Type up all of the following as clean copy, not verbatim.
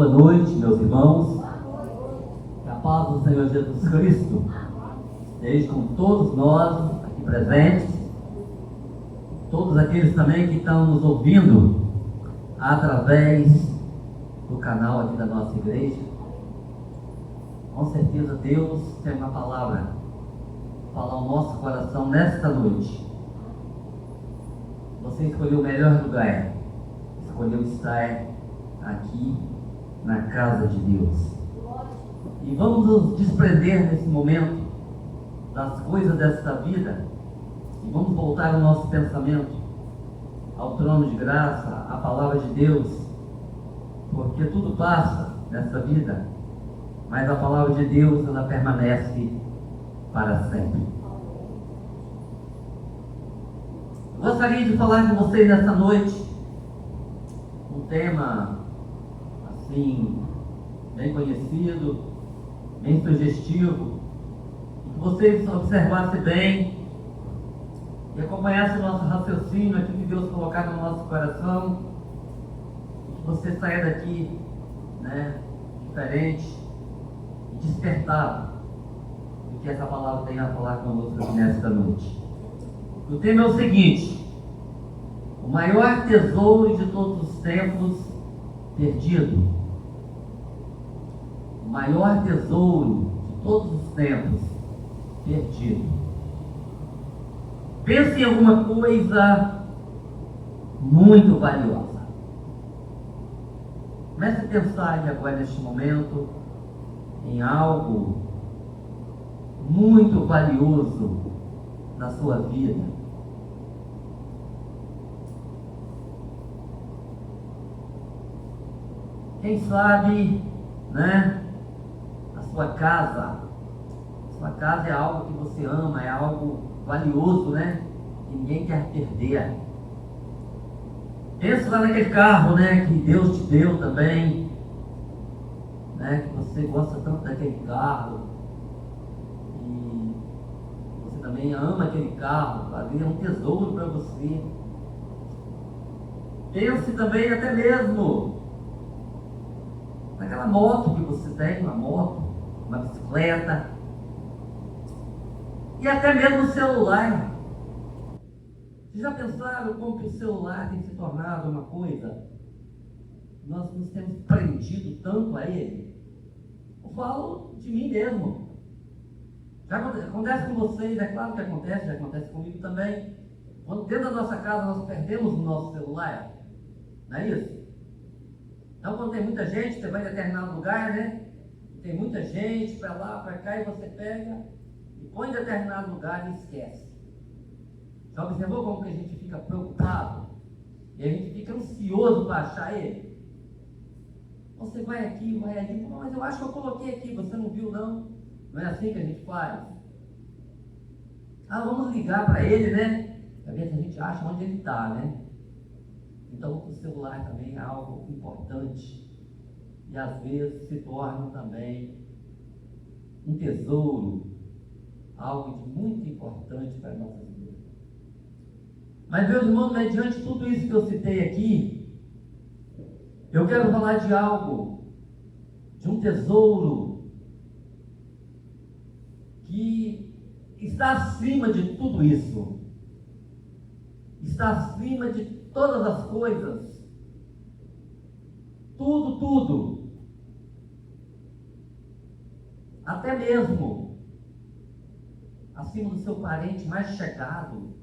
Boa noite, meus irmãos. Que a paz do Senhor Jesus Cristo esteja com todos nós aqui presentes, todos aqueles também que estão nos ouvindo através do canal aqui da nossa igreja. Com certeza Deus tem uma palavra para falar ao nosso coração nesta noite. Você escolheu o melhor lugar, escolheu estar aqui na casa de Deus. E vamos nos desprender nesse momento das coisas desta vida e vamos voltar o nosso pensamento ao trono de graça, à palavra de Deus, porque tudo passa nessa vida, mas a palavra de Deus ela permanece para sempre. Eu gostaria de falar com vocês nessa noite um tema assim, bem conhecido, bem sugestivo, e que vocês observassem bem e acompanhassem o nosso raciocínio, aquilo que Deus colocar no nosso coração, e que você saia daqui, diferente e despertado do que essa palavra tem a falar conosco aqui nesta noite. O tema é o seguinte: o maior tesouro de todos os tempos perdido. O maior tesouro de todos os tempos perdido. Pense em alguma coisa muito valiosa. Comece a pensar agora neste momento em algo muito valioso na sua vida. Quem sabe, a sua casa. Sua casa é algo que você ama, é algo valioso, que ninguém quer perder. Pensa lá naquele carro, que Deus te deu também, que você gosta tanto daquele carro, e você também ama aquele carro, ali é um tesouro para você. Pense também até mesmo naquela moto que você tem, uma moto, uma bicicleta, e até mesmo o celular. Vocês já pensaram como que o celular tem se tornado uma coisa? Nós nos temos prendido tanto a ele. Eu falo de mim mesmo. Já acontece com vocês, é claro que acontece, já acontece comigo também. Quando dentro da nossa casa nós perdemos o nosso celular, não é isso? Então, quando tem muita gente, você vai em determinado lugar, tem muita gente para lá, para cá, e você pega e põe em determinado lugar e esquece. Já observou como que a gente fica preocupado? E a gente fica ansioso para achar ele? Você vai aqui, vai ali, mas eu acho que eu coloquei aqui, você não viu não? Não é assim que a gente faz? Vamos ligar para ele, Às vezes a gente acha onde ele está, Então, o celular também é algo importante e às vezes se torna também um tesouro, algo de muito importante para a nossa vida. Mas, meus irmãos, mediante tudo isso que eu citei aqui, eu quero falar de algo, de um tesouro que está acima de tudo isso, está acima de todas as coisas, tudo, até mesmo acima do seu parente mais chegado,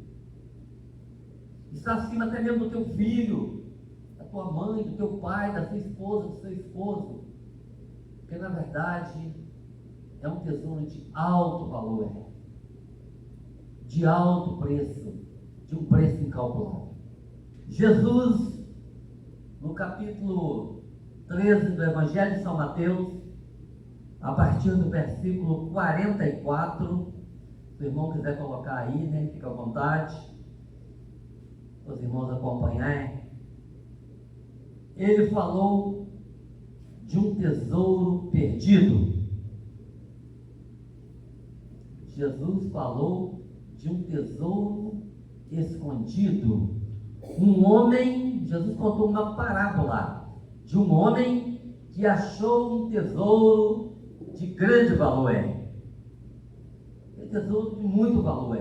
está acima até mesmo do teu filho, da tua mãe, do teu pai, da sua esposa, do seu esposo, porque na verdade é um tesouro de alto valor, de alto preço, de um preço incalculável. Jesus, no capítulo 13 do Evangelho de São Mateus, a partir do versículo 44, se o irmão quiser colocar aí, fica à vontade, os irmãos acompanharem. Ele falou de um tesouro perdido. Jesus falou de um tesouro escondido. Um homem, Jesus contou uma parábola de um homem que achou um tesouro de grande valor. Um tesouro de muito valor.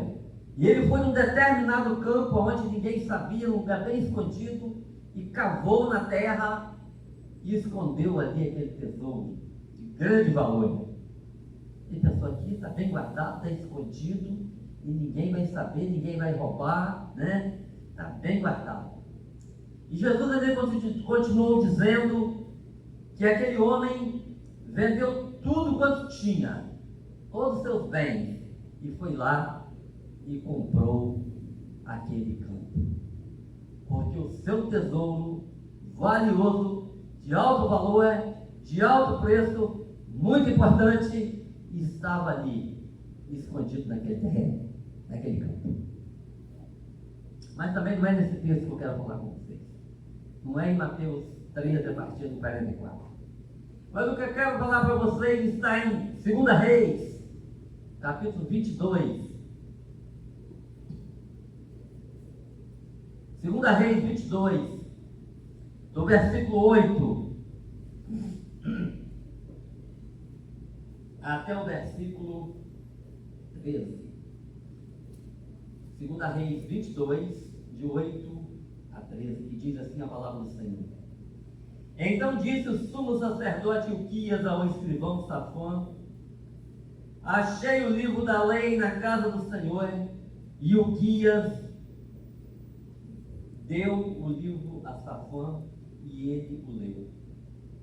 E ele foi num determinado campo onde ninguém sabia, num lugar bem escondido, e cavou na terra e escondeu ali aquele tesouro de grande valor. Ele pensou, aqui está bem guardado, está escondido, e ninguém vai saber, ninguém vai roubar, né? Está bem guardado. E Jesus ainda continuou dizendo que aquele homem vendeu tudo quanto tinha, todos os seus bens, e foi lá e comprou aquele campo. Porque o seu tesouro valioso, de alto valor, de alto preço, muito importante, estava ali, escondido naquele terreno, naquele campo. Mas também não é nesse texto que eu quero falar com vocês. Não é em Mateus 13, a partir do 44. Mas o que eu quero falar para vocês está em 2 Reis, capítulo 22. 2 Reis 22, do versículo 8 até o versículo 13. 2 Reis 22, de 8 a 13, que diz assim a palavra do Senhor. Então disse o sumo sacerdote Ilquias ao escrivão Safã: achei o livro da lei na casa do Senhor. E Ilquias deu o livro a Safã e ele o leu.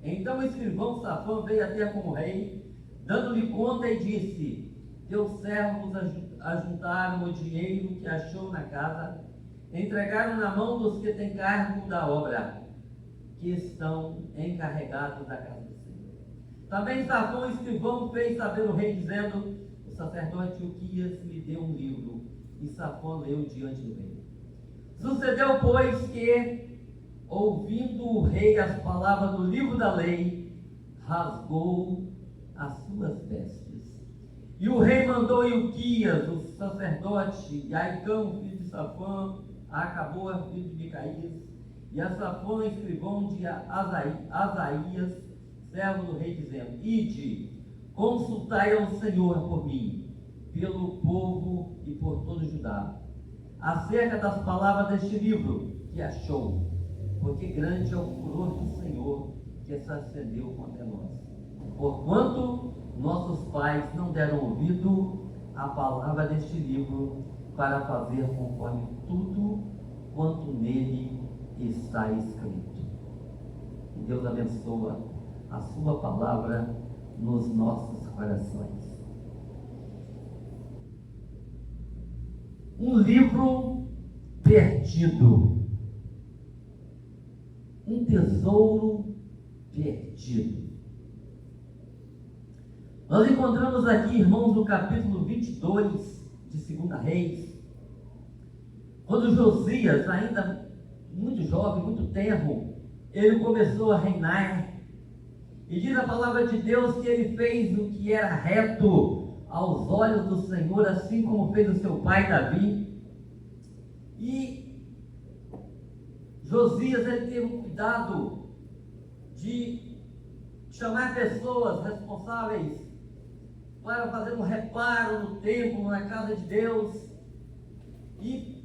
Então o escrivão Safã veio até com o rei, dando-lhe conta, e disse: teus servos ajuntaram o dinheiro que achou na casa, entregaram na mão dos que têm cargo da obra, que estão encarregados da casa do Senhor. Também Safã, o escrivão, fez saber o rei, dizendo: o sacerdote Ilquias me deu um livro. E Safã leu diante do rei. Sucedeu, pois, que, ouvindo o rei as palavras do livro da lei, rasgou as suas vestes. E o rei mandou Ilquias, o sacerdote, e Aicão, filho de Safã, a Acabor, filho de Micaías, e a Safã, escrivão de Asaías, servo do rei, dizendo: ide, consultai ao Senhor por mim, pelo povo e por todo Judá, acerca das palavras deste livro que achou, porque grande é o furor do Senhor que se acendeu contra nós, porquanto nossos pais não deram ouvido à palavra deste livro, para fazer conforme tudo quanto nele está escrito. Que Deus abençoe a sua palavra nos nossos corações. Um livro perdido, um tesouro perdido. Nós encontramos aqui, irmãos, no capítulo 22 de 2 Reis, quando Josias, ainda muito jovem, muito tenro, ele começou a reinar. E diz a palavra de Deus que ele fez o que era reto aos olhos do Senhor, assim como fez o seu pai Davi. E Josias, ele teve o cuidado de chamar pessoas responsáveis para fazer um reparo no templo, na casa de Deus, e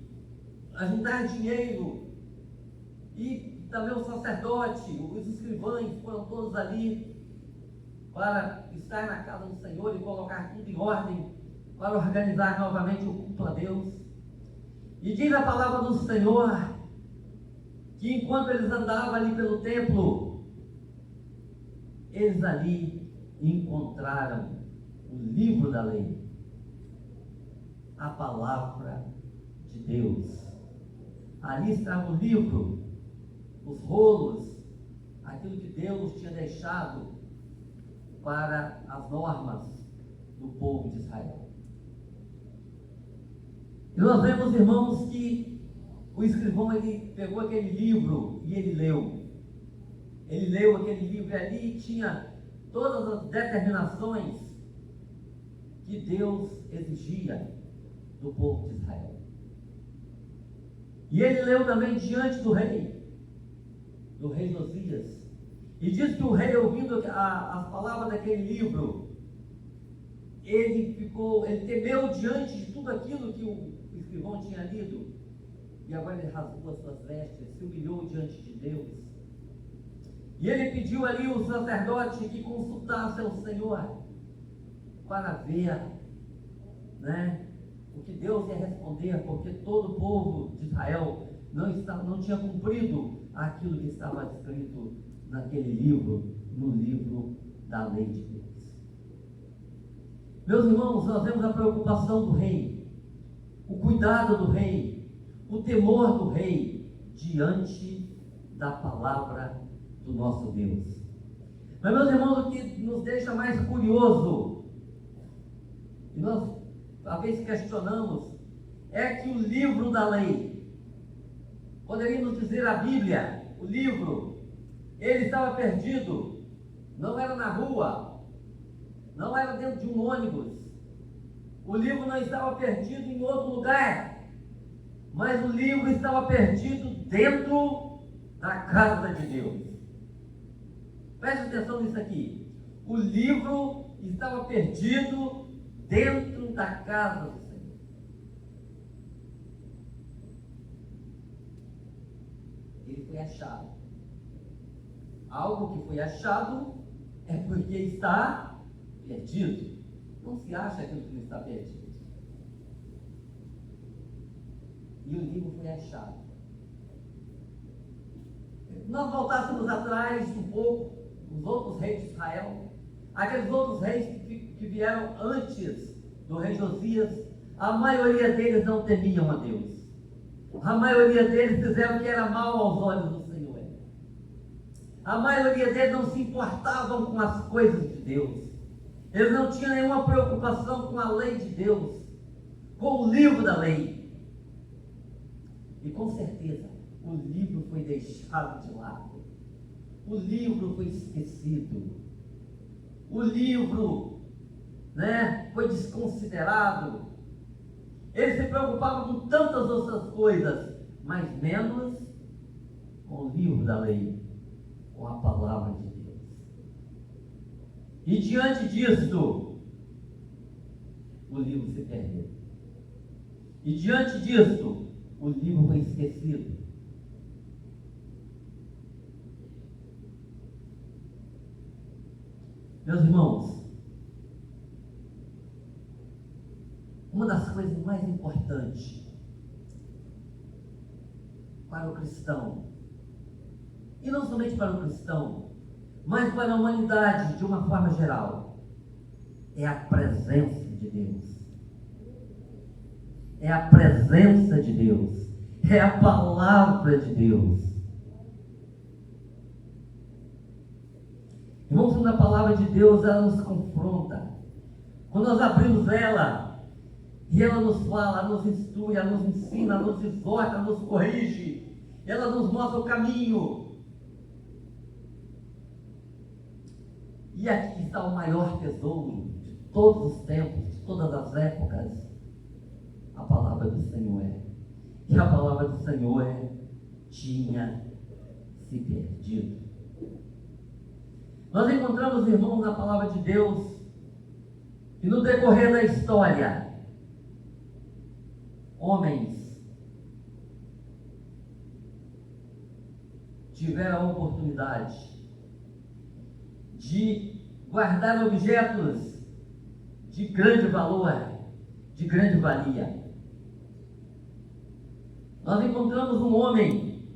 ajuntar dinheiro. E também o sacerdote, os escrivães foram todos ali para estar na casa do Senhor e colocar tudo em ordem, para organizar novamente o culto a Deus. E diz a palavra do Senhor que enquanto eles andavam ali pelo templo, eles ali encontraram o livro da lei, a palavra de Deus. Ali estava o livro, os rolos, aquilo que Deus tinha deixado para as normas do povo de Israel. E nós vemos, irmãos, que o escrivão, ele pegou aquele livro e ele leu. Ele leu aquele livro e ali tinha todas as determinações que Deus exigia do povo de Israel. E ele leu também diante do rei Josias. E diz que o rei, ouvindo as palavras daquele livro, ele temeu diante de tudo aquilo que o escrivão tinha lido. E agora ele rasgou as suas vestes, se humilhou diante de Deus. E ele pediu ali o sacerdote que consultasse ao Senhor para ver, né, o que Deus ia responder, porque todo o povo de Israel não tinha cumprido aquilo que estava escrito naquele livro, no livro da lei de Deus. Meus irmãos, nós vemos a preocupação do rei, o cuidado do rei, o temor do rei diante da palavra do nosso Deus. Mas, meus irmãos, o que nos deixa mais curioso, e nós às vezes questionamos, é que o livro da lei, poderíamos dizer a Bíblia, o livro, ele estava perdido, não era na rua, não era dentro de um ônibus, o livro não estava perdido em outro lugar, mas o livro estava perdido dentro da casa de Deus. Preste atenção nisso aqui, o livro estava perdido dentro da casa do Senhor. Ele foi achado. Algo que foi achado é porque está perdido. Não se acha aquilo que não está perdido. E o livro foi achado. Se nós voltássemos atrás um pouco, os outros reis de Israel, aqueles outros reis que vieram antes do rei Josias, a maioria deles não temiam a Deus. A maioria deles fizeram o que era mal aos olhos do Senhor. A maioria deles não se importavam com as coisas de Deus. Eles não tinham nenhuma preocupação com a lei de Deus, com o livro da lei. E com certeza, o livro foi deixado de lado. O livro foi esquecido. O livro, foi desconsiderado. Eles se preocupavam com tantas outras coisas, mas menos com o livro da lei, com a palavra de Deus. E diante disto, o livro se perdeu. E diante disto, o livro foi esquecido. Meus irmãos, uma das coisas mais importantes para o cristão, e não somente para o cristão, mas para a humanidade de uma forma geral, é a presença de Deus. É a presença de Deus. É a palavra de Deus. Irmãos, quando a palavra de Deus, ela nos confronta. Quando nós abrimos ela, e ela nos fala, ela nos instrui, ela nos ensina, ela nos exorta, ela nos corrige, ela nos mostra o caminho. E aqui está o maior tesouro de todos os tempos, de todas as épocas. A palavra do Senhor é. E a palavra do Senhor tinha se perdido. Nós encontramos, irmãos, na palavra de Deus, que no decorrer da história, homens tiveram a oportunidade de guardar objetos de grande valor, de grande valia. Nós encontramos um homem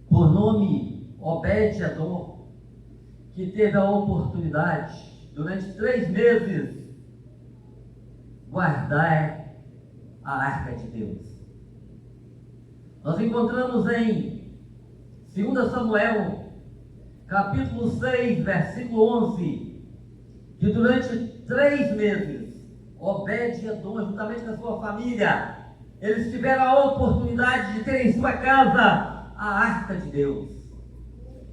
por nome Obed-Edom, que teve a oportunidade, durante 3 meses, guardar a arca de Deus. Nós encontramos em 2 Samuel, capítulo 6, versículo 11, que durante 3 meses, Obed-Edom, juntamente com a sua família, eles tiveram a oportunidade de ter em sua casa a arca de Deus.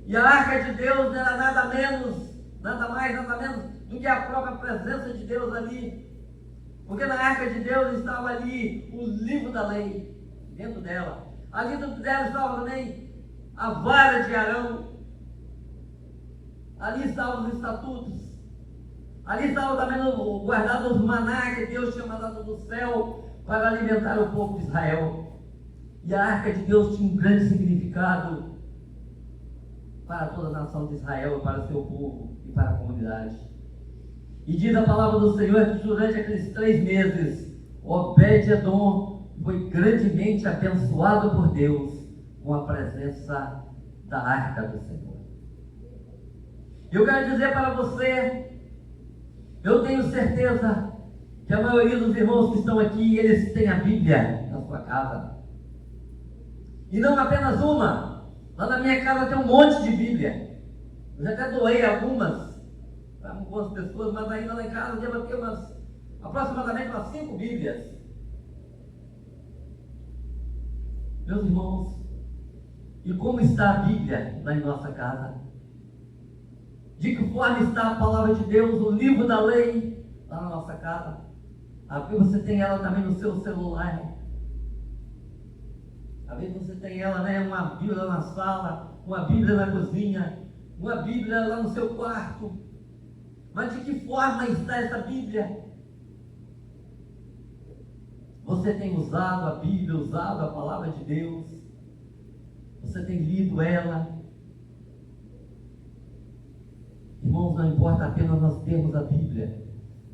E a arca de Deus era nada mais, nada menos do que a própria presença de Deus ali. Porque na arca de Deus estava ali o livro da lei, dentro dela. Ali dentro dela estava também a vara de Arão. ali estavam os estatutos, ali estavam também guardados os maná que Deus tinha mandado do céu para alimentar o povo de Israel. E a arca de Deus tinha um grande significado para toda a nação de Israel, para o seu povo e para a comunidade. E diz a palavra do Senhor que durante aqueles 3 meses, Obed-Edom foi grandemente abençoado por Deus com a presença da arca do Senhor. Eu quero dizer para você, eu tenho certeza que a maioria dos irmãos que estão aqui, eles têm a Bíblia na sua casa. E não apenas uma. Lá na minha casa tem um monte de Bíblia. Eu já até doei algumas para algumas pessoas, mas ainda lá em casa devo ter aproximadamente umas 5 Bíblias. Meus irmãos, e como está a Bíblia lá em nossa casa? De que forma está a palavra de Deus, o livro da lei, lá na nossa casa? Aqui você tem ela também no seu celular. Às vezes você tem ela, né, uma Bíblia na sala, uma Bíblia na cozinha, uma Bíblia lá no seu quarto. Mas de que forma está essa Bíblia? Você tem usado a Bíblia, usado a palavra de Deus? Você tem lido ela? Irmãos, não importa apenas nós termos a Bíblia,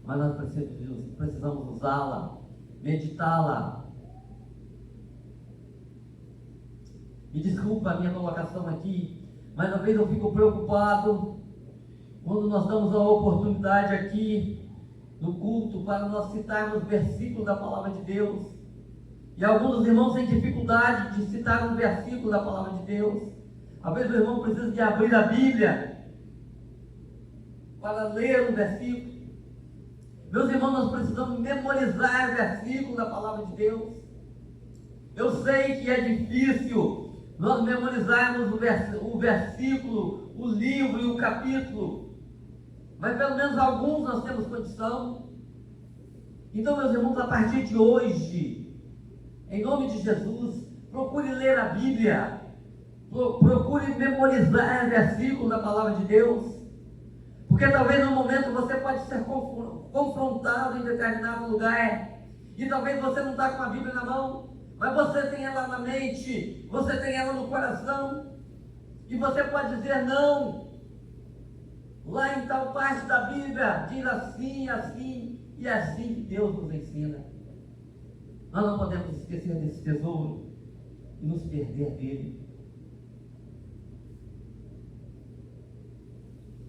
mas nós precisamos usá-la, meditá-la. Me desculpa a minha colocação aqui, mas às vezes eu fico preocupado quando nós damos a oportunidade aqui no culto para nós citarmos versículos da palavra de Deus. E alguns dos irmãos têm dificuldade de citar um versículo da palavra de Deus. Às vezes o irmão precisa de abrir a Bíblia para ler um versículo. Meus irmãos, nós precisamos memorizar versículos da palavra de Deus. Eu sei que é difícil nós memorizarmos o versículo, o livro e o capítulo, mas pelo menos alguns nós temos condição. Então, meus irmãos, a partir de hoje, em nome de Jesus, procure ler a Bíblia, procure memorizar versículos da palavra de Deus, porque talvez no momento você pode ser confrontado em determinado lugar, e talvez você não está com a Bíblia na mão, mas você tem ela na mente, você tem ela no coração, e você pode dizer não. Lá em tal parte da Bíblia diz assim, assim e assim que Deus nos ensina. Nós não podemos esquecer desse tesouro e nos perder dele.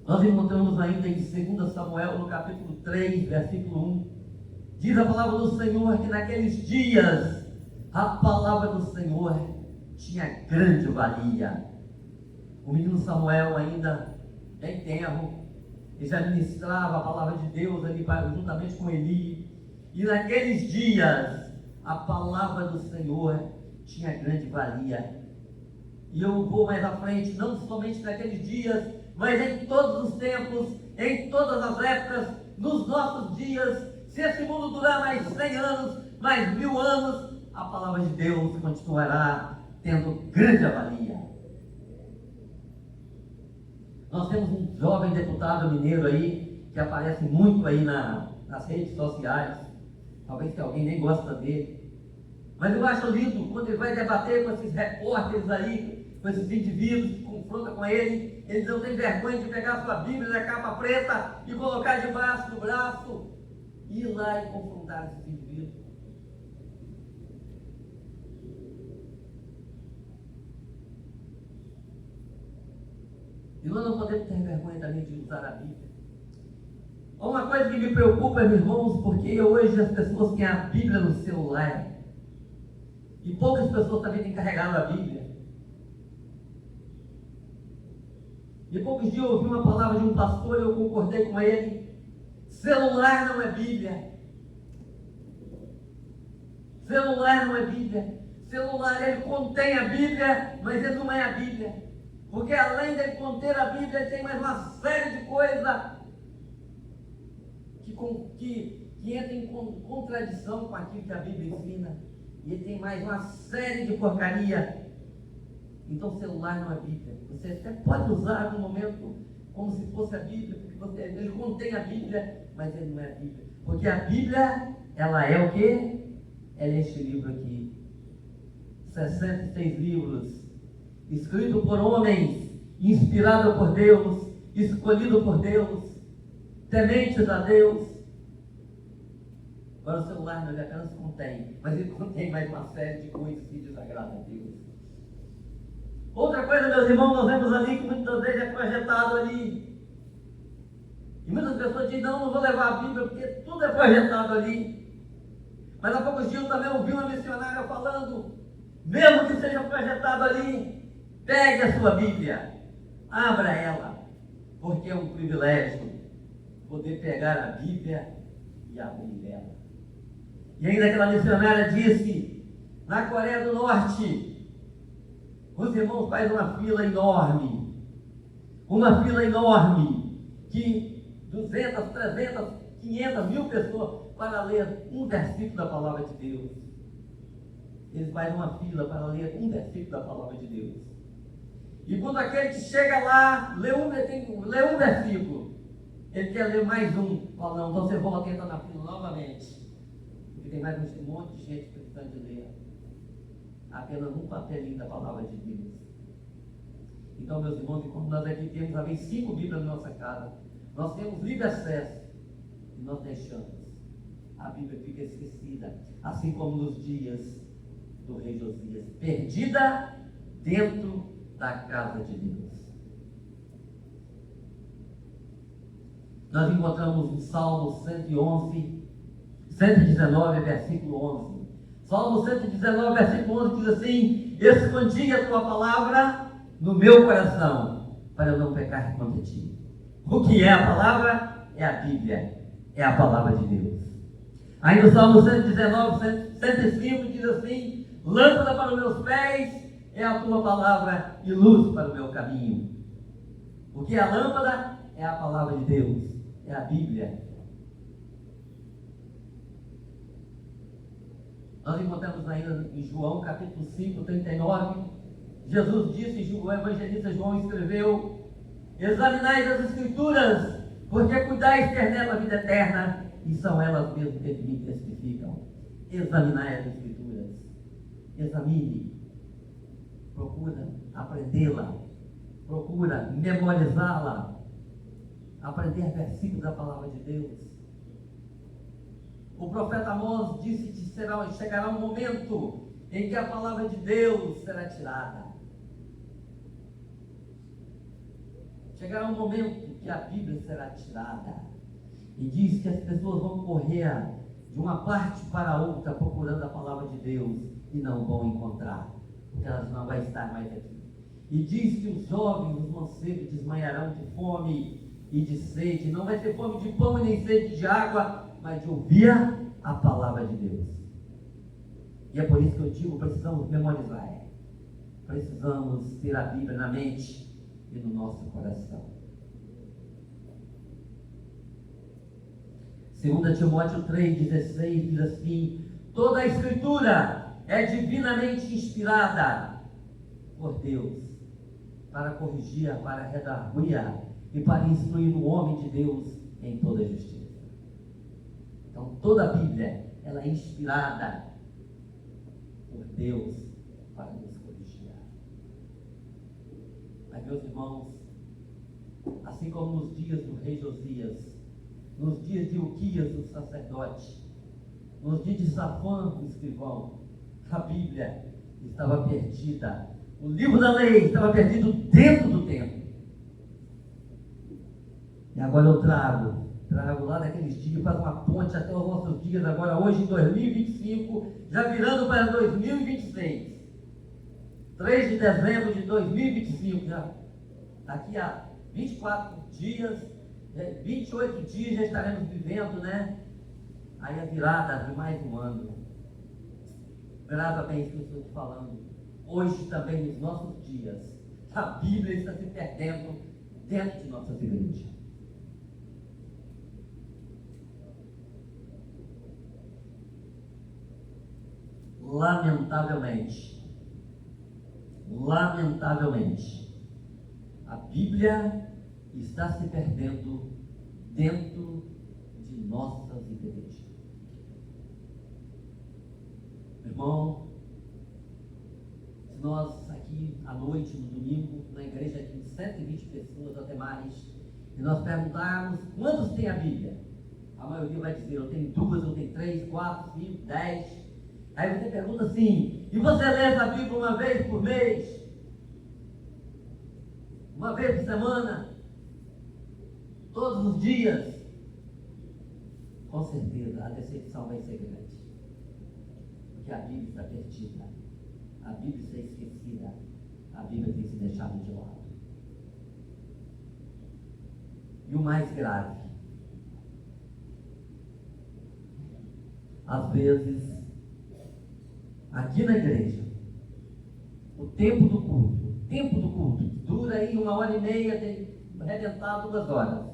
Nós encontramos ainda em 2 Samuel, no capítulo 3, versículo 1, diz a palavra do Senhor que naqueles dias a palavra do Senhor tinha grande valia. O menino Samuel ainda bem tenro, ele já ministrava a palavra de Deus ali juntamente com Eli. E naqueles dias a palavra do Senhor tinha grande valia. E eu vou mais à frente, não somente naqueles dias, mas em todos os tempos, em todas as épocas, nos nossos dias. Se esse mundo durar mais 100 anos, mais 1000 anos, a palavra de Deus continuará tendo grande valia. Nós temos um jovem deputado mineiro aí, que aparece muito aí nas redes sociais, talvez que alguém nem gosta dele, mas eu acho lindo quando ele vai debater com esses repórteres aí, com esses indivíduos que confrontam com ele, eles não têm vergonha de pegar a sua Bíblia na capa preta e colocar debaixo do braço, e ir lá e confrontar esses indivíduos. E nós não podemos ter vergonha também de usar a Bíblia. Uma coisa que me preocupa, meus irmãos, porque hoje as pessoas têm a Bíblia no celular. E poucas pessoas também têm carregado a Bíblia. E poucos dias eu ouvi uma palavra de um pastor e eu concordei com ele. Celular não é Bíblia. Celular não é Bíblia. Celular, ele contém a Bíblia, mas ele não é a Bíblia. Porque além de conter a Bíblia, ele tem mais uma série de coisas que entra em contradição com aquilo que a Bíblia ensina. E ele tem mais uma série de porcaria. Então o celular não é Bíblia. Você até pode usar no momento como se fosse a Bíblia, porque ele contém a Bíblia, mas ele não é a Bíblia. Porque a Bíblia, ela é o quê? Ela é este livro aqui. 66 livros, escrito por homens, inspirado por Deus, escolhido por Deus, tementes a Deus. Agora o celular ele apenas contém, mas ele contém mais uma série de coisas que desagradam a Deus. Outra coisa, meus irmãos, nós vemos ali que muitas vezes é projetado ali. E muitas pessoas dizem, não vou levar a Bíblia porque tudo é projetado ali. Mas há poucos dias eu também ouvi uma missionária falando, mesmo que seja projetado ali, pegue a sua Bíblia, abra ela, porque é um privilégio poder pegar a Bíblia e abrir ela. E ainda aquela missionária disse, na Coreia do Norte, os irmãos fazem uma fila enorme, que 200, 300, 500 mil pessoas para ler um versículo da palavra de Deus. Eles fazem uma fila para ler um versículo da palavra de Deus. E quando aquele que chega lá, lê um versículo, ele quer ler mais um. Fala, não, então você volta e entra na fila novamente. Porque tem mais um monte de gente precisando de ler apenas um papelinho da palavra de Deus. Então, meus irmãos, enquanto nós aqui temos a 5 Bíblias na nossa casa, nós temos livre acesso e nós deixamos. A Bíblia fica esquecida, assim como nos dias do rei Josias, perdida dentro da casa de Deus. Nós encontramos no Salmo 119, versículo 11. Salmo 119, versículo 11 diz assim: escondi a tua palavra no meu coração, para eu não pecar contra ti. O que é a palavra? É a Bíblia, é a palavra de Deus. Aí no Salmo 119, 105 diz assim: lâmpada para os meus pés é a tua palavra e luz para o meu caminho. O que é a lâmpada? É a palavra de Deus, é a Bíblia. Nós encontramos ainda em João capítulo 5, 39, Jesus disse, o evangelista João escreveu: examinai as Escrituras, porque cuidais ter nela a vida eterna, e são elas mesmas que me testificam. Examinai as Escrituras, examine, procura aprendê-la, procura memorizá-la, aprender versículos da palavra de Deus. O profeta Amós disse que chegará um momento em que a palavra de Deus será tirada. Chegará um momento que a Bíblia será tirada. E diz que as pessoas vão correr de uma parte para a outra procurando a palavra de Deus e não vão encontrar, porque elas não vão estar mais aqui. E diz que os jovens, os mancebos, desmaiarão de fome e de sede. Não vai ter fome de pão e nem sede de água, mas de ouvir a palavra de Deus. E é por isso que eu digo, precisamos memorizar. Precisamos ter a Bíblia na mente e no nosso coração. 2 Timóteo 3,16 diz assim: toda a Escritura é divinamente inspirada por Deus para corrigir, para redarguir e para instruir o homem de Deus em toda a justiça. Então, toda a Bíblia, ela é inspirada por Deus para nos corrigir. Mas, meus irmãos, assim como nos dias do rei Josias, nos dias de Uquias, o sacerdote, nos dias de Safã, o escrivão, a Bíblia estava perdida. O livro da lei estava perdido dentro do templo. E agora eu trago lá daqueles dias, faz uma ponte até os nossos dias, agora hoje em 2025, já virando para 2026. 3 de dezembro de 2025, já daqui a 24 dias, 28 dias já estaremos vivendo, né? Aí a virada de mais um ano. Grava bem isso que eu estou te falando. Hoje também, nos nossos dias, a Bíblia está se perdendo dentro de nossas igrejas. Lamentavelmente, a Bíblia está se perdendo dentro de nossas igrejas. Irmão, se nós aqui à noite, no domingo, na igreja aqui, 120 pessoas, até mais, e nós perguntarmos quantos tem a Bíblia, a maioria vai dizer, eu tenho 2, eu tenho 3, 4, 5, 10. Aí você pergunta assim, e você lê a Bíblia uma vez por mês? Uma vez por semana? Todos os dias? Com certeza a decepção vai ser grande. Porque a Bíblia está perdida. A Bíblia está esquecida. A Bíblia tem se deixado de lado. E o mais grave, às vezes, aqui na igreja, o tempo do culto, dura aí 1h30, tem arrebentar 2 horas.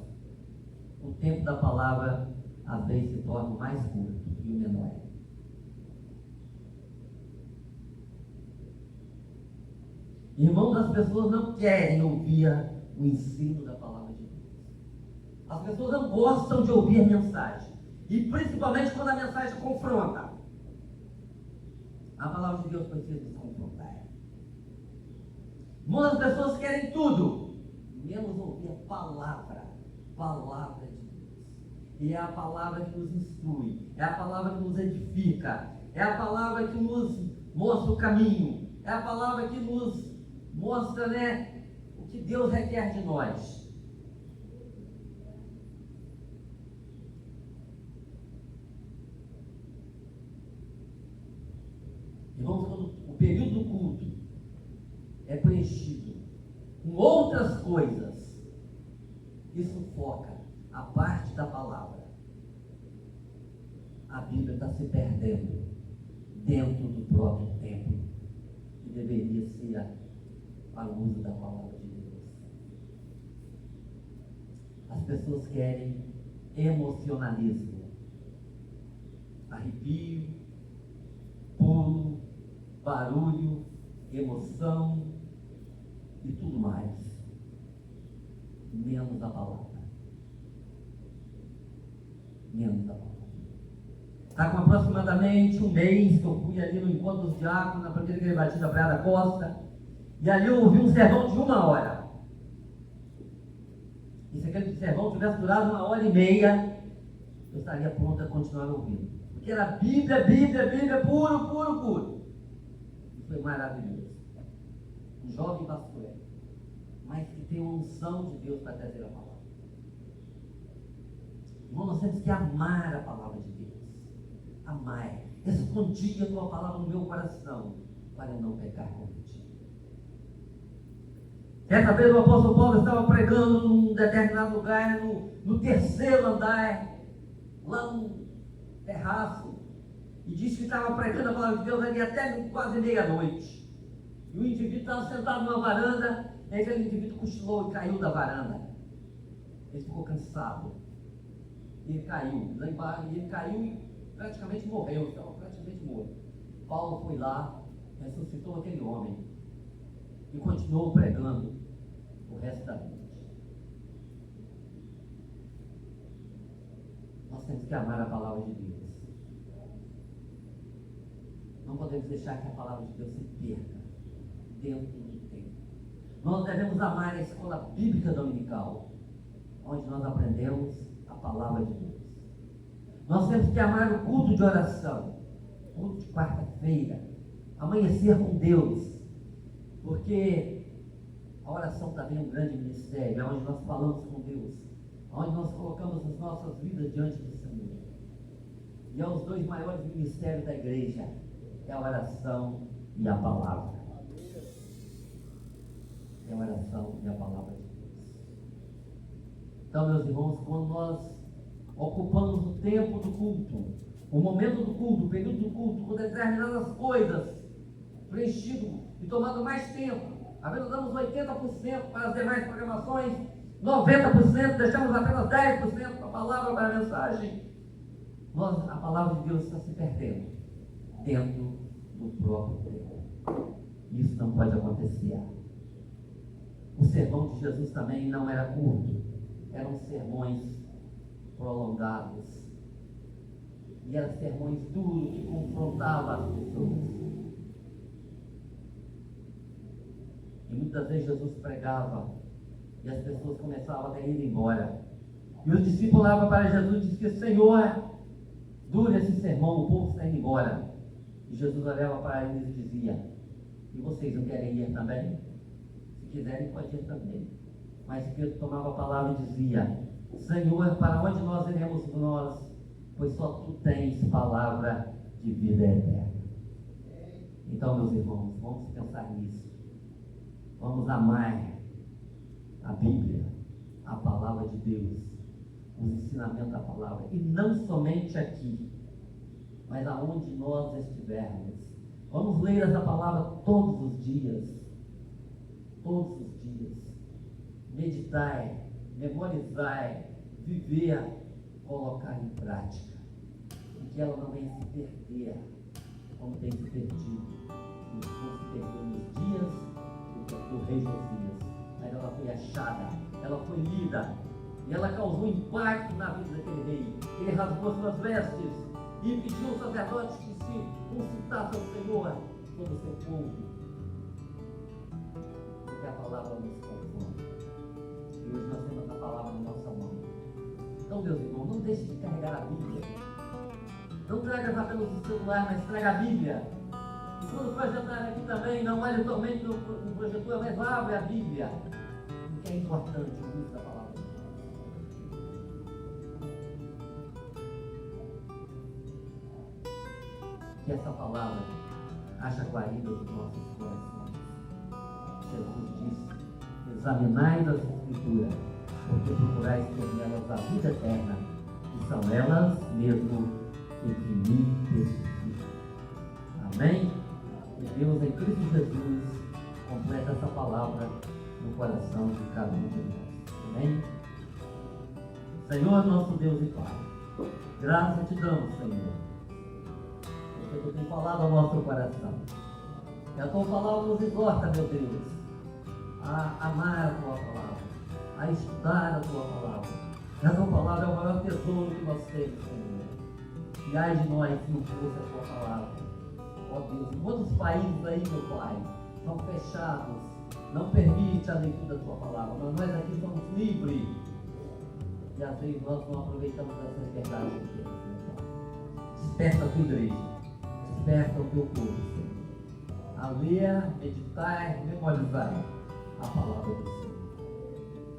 O tempo da palavra, às vezes, se torna mais curto e o menor. Irmãos, as pessoas não querem ouvir o ensino da palavra de Deus. As pessoas não gostam de ouvir a mensagem. E principalmente quando a mensagem confronta. A palavra de Deus precisa nos confrontar. Muitas pessoas querem tudo, menos ouvir a palavra de Deus. E é a palavra que nos instrui, é a palavra que nos edifica, é a palavra que nos mostra o caminho, é a palavra que nos mostra, o que Deus requer de nós. Irmãos, quando o período do culto é preenchido com outras coisas, isso foca a parte da palavra. A Bíblia está se perdendo dentro do próprio templo, que deveria ser para o uso da palavra de Deus. As pessoas querem emocionalismo, arrepio, pulo, barulho, emoção e tudo mais, menos a palavra. Menos a palavra. Está com aproximadamente 1 mês que eu fui ali no encontro dos diáconos, na primeira igreja batista Praia da Costa, e ali eu ouvi um sermão de 1 hora. E se aquele sermão tivesse durado 1h30, eu estaria pronto a continuar ouvindo. Porque era Bíblia, puro. E foi maravilhoso. Um jovem pastor, mas que tem uma unção de Deus para trazer a palavra. Irmão, nós temos que amar a palavra de Deus. Amar. Escondi a tua palavra no meu coração, para eu não pecar contra ti. Certa vez o apóstolo Paulo estava pregando num determinado lugar, no 3º andar, lá no terraço, e disse que estava pregando a palavra de Deus ali até quase meia-noite. E o indivíduo estava sentado numa varanda, e aquele indivíduo cochilou e caiu da varanda. Ele ficou cansado. E ele caiu lá embaixo, e ele caiu e praticamente morreu, estava praticamente morto. Paulo foi lá, ressuscitou aquele homem e continuou pregando o resto da noite. Nós temos que amar a palavra de Deus. Não podemos deixar que a palavra de Deus se perca dentro do tempo. Nós devemos amar a escola bíblica dominical, onde nós aprendemos a palavra de Deus. Nós temos que amar o culto de oração, culto de quarta-feira, amanhecer com Deus, porque a oração também é um grande ministério, é onde nós falamos com Deus, onde nós colocamos as nossas vidas diante do Senhor. E é os 2 maiores ministérios da igreja, é a oração e a palavra. É a oração e a palavra de Deus. Então, meus irmãos, quando nós ocupamos o tempo do culto, o momento do culto, o período do culto, com determinadas coisas, preenchido e tomando mais tempo, apenas damos 80% para as demais programações, 90% deixamos apenas 10% para a palavra, para a mensagem, a palavra de Deus está se perdendo dentro do próprio tempo. Isso não pode acontecer. O sermão de Jesus também não era curto, eram sermões prolongados. E eram sermões duros que confrontavam as pessoas. E muitas vezes Jesus pregava e as pessoas começavam a ir embora. E os discípulos olhavam para Jesus e diziam: Senhor, dure esse sermão, o povo está indo embora. E Jesus olhava para eles e dizia: e vocês não querem ir também? Se quiserem, pode ir também. Mas Pedro tomava a palavra e dizia: Senhor, para onde nós iremos nós? Pois só tu tens palavra de vida eterna. Então, meus irmãos, vamos pensar nisso. Vamos amar a Bíblia, a palavra de Deus, os ensinamentos da palavra. E não somente aqui, mas aonde nós estivermos. Vamos ler essa palavra todos os dias. Todos os dias. Meditar, memorizar, viver, colocar em prática. E que ela não venha se perder, como tem se perdido. Não se perdeu nos dias do rei Josias. Mas ela foi achada, ela foi lida. E ela causou impacto na vida daquele rei. Ele rasgou suas vestes e pediu aos sacerdotes que se consultassem ao Senhor todo o seu povo. Porque a palavra nos confronta. E hoje nós temos a palavra na nossa mão. Então, meus irmãos, não deixe de carregar a Bíblia. Não traga apenas o celular, mas traga a Bíblia. E quando projetar aqui também, não olhe somente no projetor, mas abre a Bíblia. Porque é importante o uso da palavra de Deus. Que essa palavra haja guarida dos nossos corações. Jesus disse: examinai as Escrituras, porque procurais ter nelas a vida eterna, e são elas mesmo que de mim testificam. Amém? E Deus em Cristo Jesus completa essa palavra no coração de cada um de nós. Amém? Senhor, nosso Deus e Pai, graças te damos, Senhor, porque tu tens falado ao nosso coração. E a tua palavra nos exorta, meu Deus, a amar a tua palavra, a estudar a tua palavra. E a tua palavra é o maior tesouro que nós temos, Senhor. E ai de nós se não fosse a tua palavra. Ó Deus, quantos países aí, meu Pai, são fechados, não permite a leitura da tua palavra, mas nós aqui somos livres. E às vezes nós não aproveitamos essa liberdade que temos, meu Pai. Desperta a tua igreja, desperta o teu povo, Senhor, a ler, meditar, memorizar a palavra do Senhor.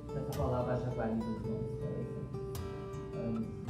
Que essa palavra haja guarida nos nossos corações.